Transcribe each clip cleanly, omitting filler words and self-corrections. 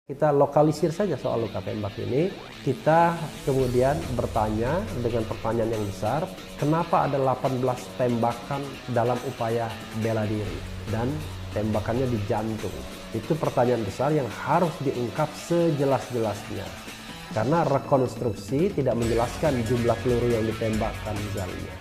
Kita lokalisir saja soal luka tembak ini. Kita kemudian bertanya dengan pertanyaan yang besar, kenapa ada 18 tembakan dalam upaya bela diri dan tembakannya di jantung? Itu pertanyaan besar yang harus diungkap sejelas-jelasnya. Karena rekonstruksi tidak menjelaskan jumlah peluru yang ditembakkan misalnya.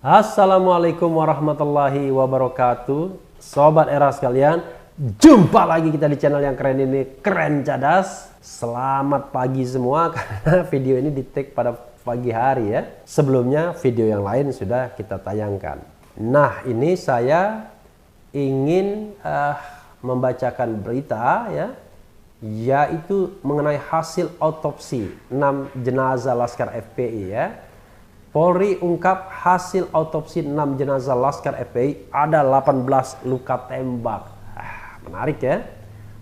Assalamualaikum warahmatullahi wabarakatuh. Sobat era sekalian, jumpa lagi kita di channel yang keren ini, Keren Cadas. Selamat pagi semua, karena video ini di-take pada pagi hari ya. Sebelumnya video yang lain sudah kita tayangkan. Nah, ini saya ingin membacakan berita ya, yaitu mengenai hasil autopsi 6 jenazah Laskar FPI ya. Polri ungkap hasil autopsi 6 jenazah Laskar FPI ada 18 luka tembak. Menarik ya.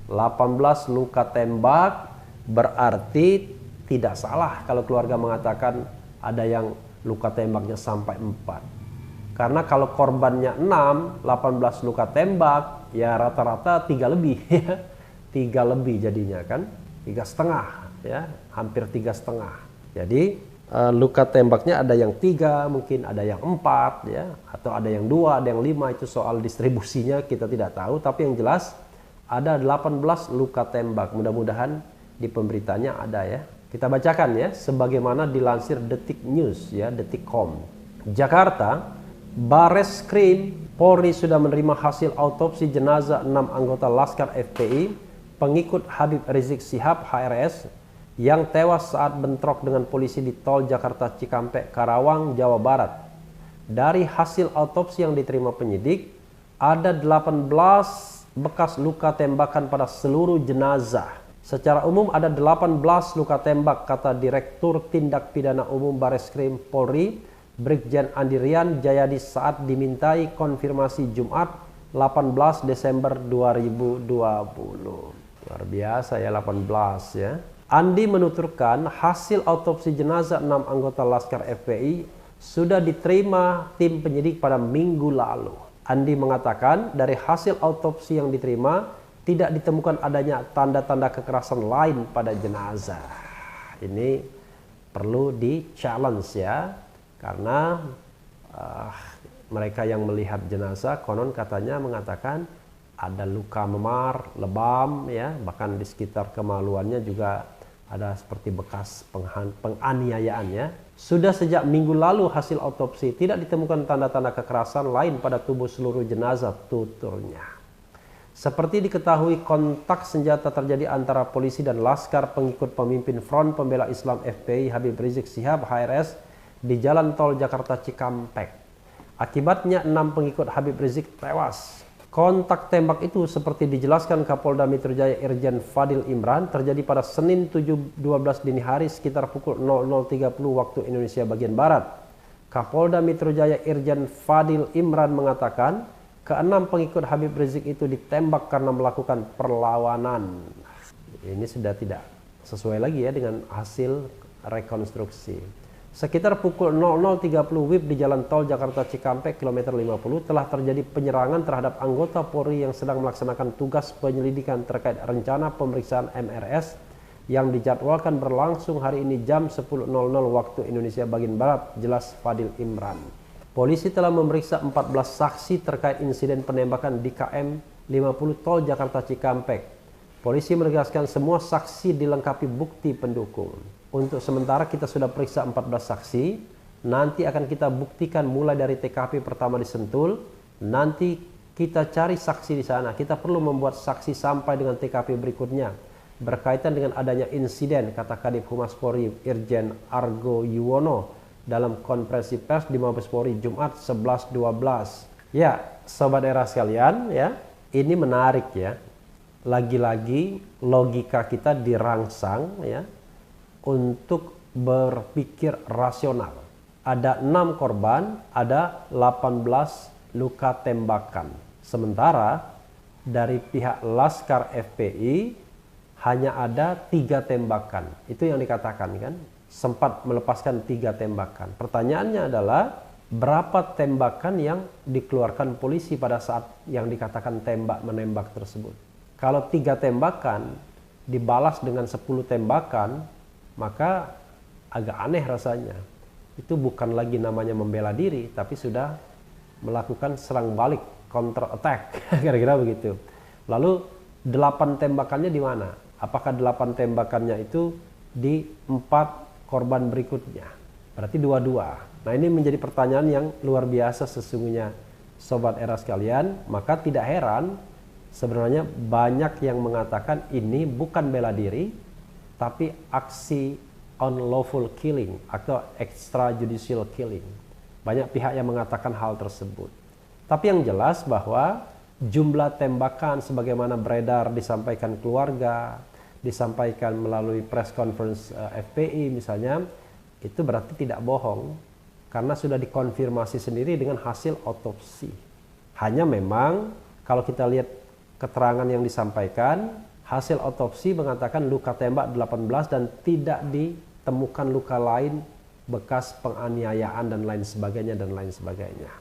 18 luka tembak berarti tidak salah kalau keluarga mengatakan ada yang luka tembaknya sampai 4. Karena kalau korbannya 6, 18 luka tembak, ya rata-rata 3 lebih ya. 3 lebih jadinya kan. 3,5 ya, hampir 3,5. Jadi luka tembaknya ada yang 3, mungkin ada yang 4 ya, atau ada yang 2, ada yang 5. Itu soal distribusinya kita tidak tahu, tapi yang jelas ada 18 luka tembak. Mudah-mudahan di pemberitanya ada ya. Kita bacakan ya, sebagaimana dilansir Detik News ya, Detikcom. Jakarta, Bareskrim Polri sudah menerima hasil autopsi jenazah 6 anggota Laskar FPI pengikut Habib Rizik Syihab HRS yang tewas saat bentrok dengan polisi di tol Jakarta Cikampek, Karawang, Jawa Barat. Dari hasil autopsi yang diterima penyidik, ada 18 bekas luka tembakan pada seluruh jenazah. Secara umum ada 18 luka tembak, kata Direktur Tindak Pidana Umum Bareskrim Polri, Brigjen Andirian Jayadi saat dimintai konfirmasi Jumat 18 Desember 2020. Luar biasa ya, 18 ya. Andi menuturkan hasil autopsi jenazah 6 anggota Laskar FPI sudah diterima tim penyidik pada minggu lalu. Andi mengatakan dari hasil autopsi yang diterima tidak ditemukan adanya tanda-tanda kekerasan lain pada jenazah. Ini perlu di-challenge ya, karena mereka yang melihat jenazah konon katanya mengatakan ada luka memar, lebam ya, bahkan di sekitar kemaluannya juga ada seperti bekas penganiayaan ya. Sudah sejak minggu lalu hasil autopsi tidak ditemukan tanda-tanda kekerasan lain pada tubuh seluruh jenazah, tuturnya. Seperti diketahui, kontak senjata terjadi antara polisi dan Laskar pengikut pemimpin Front Pembela Islam FPI Habib Rizik Syihab HRS di jalan tol Jakarta Cikampek. Akibatnya 6 pengikut Habib Rizik tewas. Kontak tembak itu seperti dijelaskan Kapolda Metro Jaya Irjen Fadil Imran terjadi pada Senin 7/12 dini hari sekitar pukul 00.30 waktu Indonesia bagian Barat. Kapolda Metro Jaya Irjen Fadil Imran mengatakan ke-6 pengikut Habib Rizik itu ditembak karena melakukan perlawanan. Ini sudah tidak sesuai lagi ya dengan hasil rekonstruksi. Sekitar pukul 00.30 WIB di jalan tol Jakarta Cikampek kilometer 50 telah terjadi penyerangan terhadap anggota Polri yang sedang melaksanakan tugas penyelidikan terkait rencana pemeriksaan MRS yang dijadwalkan berlangsung hari ini jam 10.00 waktu Indonesia bagian Barat, jelas Fadil Imran. Polisi telah memeriksa 14 saksi terkait insiden penembakan di KM 50 tol Jakarta Cikampek. Polisi menegaskan semua saksi dilengkapi bukti pendukung. Untuk sementara kita sudah periksa 14 saksi, nanti akan kita buktikan mulai dari TKP pertama di Sentul, nanti kita cari saksi di sana. Kita perlu membuat saksi sampai dengan TKP berikutnya berkaitan dengan adanya insiden, kata Kadif Humas Polri Irjen Argo Yuwono dalam konferensi pers di Mabes Polri Jumat 11/12. Ya, sobat era sekalian ya, ini menarik ya. lagi-lagi logika kita dirangsang ya untuk berpikir rasional. Ada 6 korban, ada 18 luka tembakan. Sementara dari pihak Laskar FPI hanya ada 3 tembakan. Itu yang dikatakan kan, sempat melepaskan 3 tembakan. Pertanyaannya adalah berapa tembakan yang dikeluarkan polisi pada saat yang dikatakan tembak menembak tersebut. Kalau 3 tembakan dibalas dengan 10 tembakan, maka agak aneh rasanya. Itu bukan lagi namanya membela diri, tapi sudah melakukan serang balik, counter attack, kira-kira begitu. Lalu 8 tembakannya di mana? Apakah 8 tembakannya itu di 4 korban berikutnya? Berarti 2-2. Nah, ini menjadi pertanyaan yang luar biasa sesungguhnya, Sobat Era sekalian. Maka tidak heran sebenarnya banyak yang mengatakan ini bukan bela diri, tapi aksi unlawful killing atau extrajudicial killing. Banyak pihak yang mengatakan hal tersebut. Tapi yang jelas bahwa jumlah tembakan sebagaimana beredar disampaikan keluarga, disampaikan melalui press conference FPI misalnya, itu berarti tidak bohong karena sudah dikonfirmasi sendiri dengan hasil otopsi. Hanya memang kalau kita lihat keterangan yang disampaikan, hasil otopsi mengatakan luka tembak 18 dan tidak ditemukan luka lain bekas penganiayaan dan lain sebagainya dan lain sebagainya.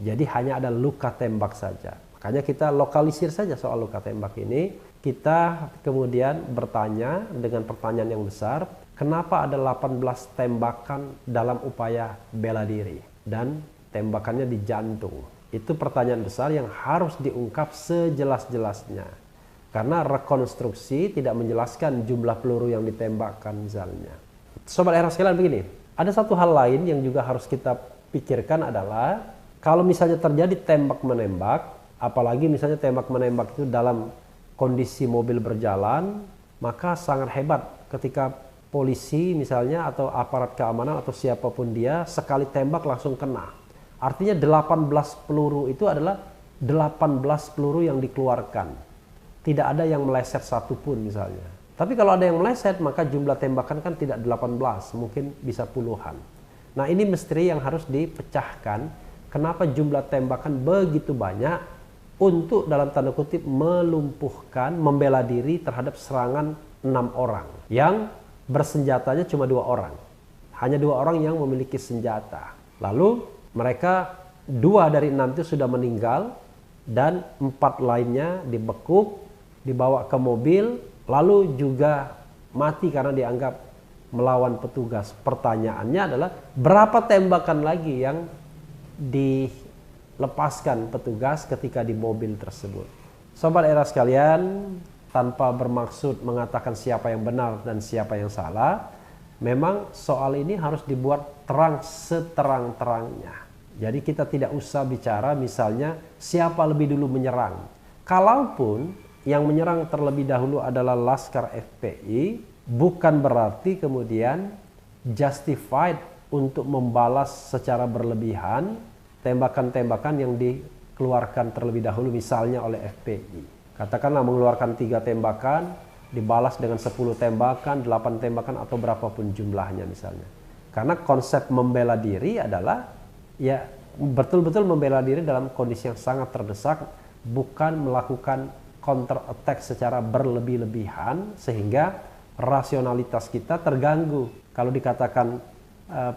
Jadi hanya ada luka tembak saja. Makanya kita lokalisir saja soal luka tembak ini. Kita kemudian bertanya dengan pertanyaan yang besar, kenapa ada 18 tembakan dalam upaya bela diri dan tembakannya di jantung? Itu pertanyaan besar yang harus diungkap sejelas-jelasnya. Karena rekonstruksi tidak menjelaskan jumlah peluru yang ditembakkan misalnya. Sobat Era sekalian begini, ada satu hal lain yang juga harus kita pikirkan adalah kalau misalnya terjadi tembak-menembak, apalagi misalnya tembak-menembak itu dalam kondisi mobil berjalan, maka sangat hebat ketika polisi misalnya atau aparat keamanan atau siapapun dia sekali tembak langsung kena. Artinya 18 peluru itu adalah 18 peluru yang dikeluarkan. Tidak ada yang meleset satupun misalnya. Tapi kalau ada yang meleset maka jumlah tembakan kan tidak 18, mungkin bisa puluhan. Nah, ini misteri yang harus dipecahkan. Kenapa jumlah tembakan begitu banyak untuk dalam tanda kutip melumpuhkan, membela diri terhadap serangan 6 orang yang bersenjatanya cuma 2 orang. Hanya 2 orang yang memiliki senjata. Lalu mereka 2 dari 6 itu sudah meninggal dan 4 lainnya dibekuk, dibawa ke mobil, lalu juga mati karena dianggap melawan petugas. Pertanyaannya adalah berapa tembakan lagi yang dilepaskan petugas ketika di mobil tersebut? Sobat Era sekalian, tanpa bermaksud mengatakan siapa yang benar dan siapa yang salah, memang soal ini harus dibuat terang seterang-terangnya. Jadi kita tidak usah bicara misalnya siapa lebih dulu menyerang. Kalaupun yang menyerang terlebih dahulu adalah Laskar FPI, bukan berarti kemudian justified untuk membalas secara berlebihan tembakan-tembakan yang dikeluarkan terlebih dahulu misalnya oleh FPI. Katakanlah mengeluarkan 3 tembakan, dibalas dengan 10 tembakan, 8 tembakan atau berapapun jumlahnya misalnya. Karena konsep membela diri adalah ya betul-betul membela diri dalam kondisi yang sangat terdesak, bukan melakukan counter attack secara berlebih-lebihan sehingga rasionalitas kita terganggu. Kalau dikatakan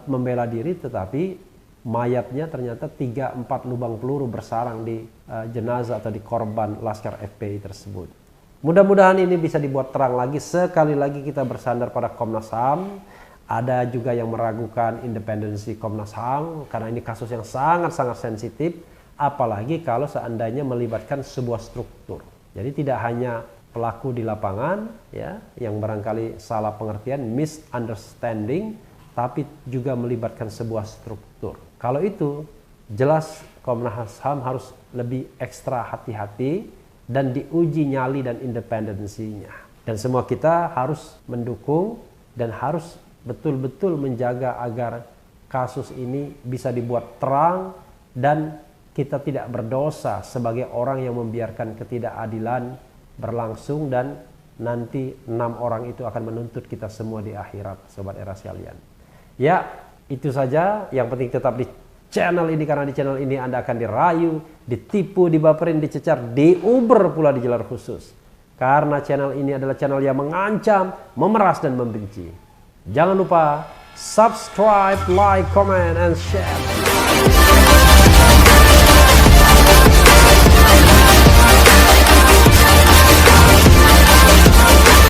membela diri tetapi mayatnya ternyata 3-4 lubang peluru bersarang di jenazah atau di korban Laskar FPI tersebut. Mudah-mudahan ini bisa dibuat terang lagi. Sekali lagi kita bersandar pada Komnas HAM. Ada juga yang meragukan independensi Komnas HAM karena ini kasus yang sangat-sangat sensitif, apalagi kalau seandainya melibatkan sebuah struktur. Jadi tidak hanya pelaku di lapangan ya yang barangkali salah pengertian, misunderstanding, tapi juga melibatkan sebuah struktur. Kalau itu jelas Komnas HAM harus lebih ekstra hati-hati dan diuji nyali dan independensinya. Dan semua kita harus mendukung dan harus betul-betul menjaga agar kasus ini bisa dibuat terang dan kita tidak berdosa sebagai orang yang membiarkan ketidakadilan berlangsung dan nanti 6 orang itu akan menuntut kita semua di akhirat, sobat era sekalian. Ya, itu saja. Yang penting tetap di channel ini, karena di channel ini Anda akan dirayu, ditipu, dibaperin, dicecar, diuber pula di jalur khusus. Karena channel ini adalah channel yang mengancam, memeras dan membenci. Jangan lupa subscribe, like, comment, and share.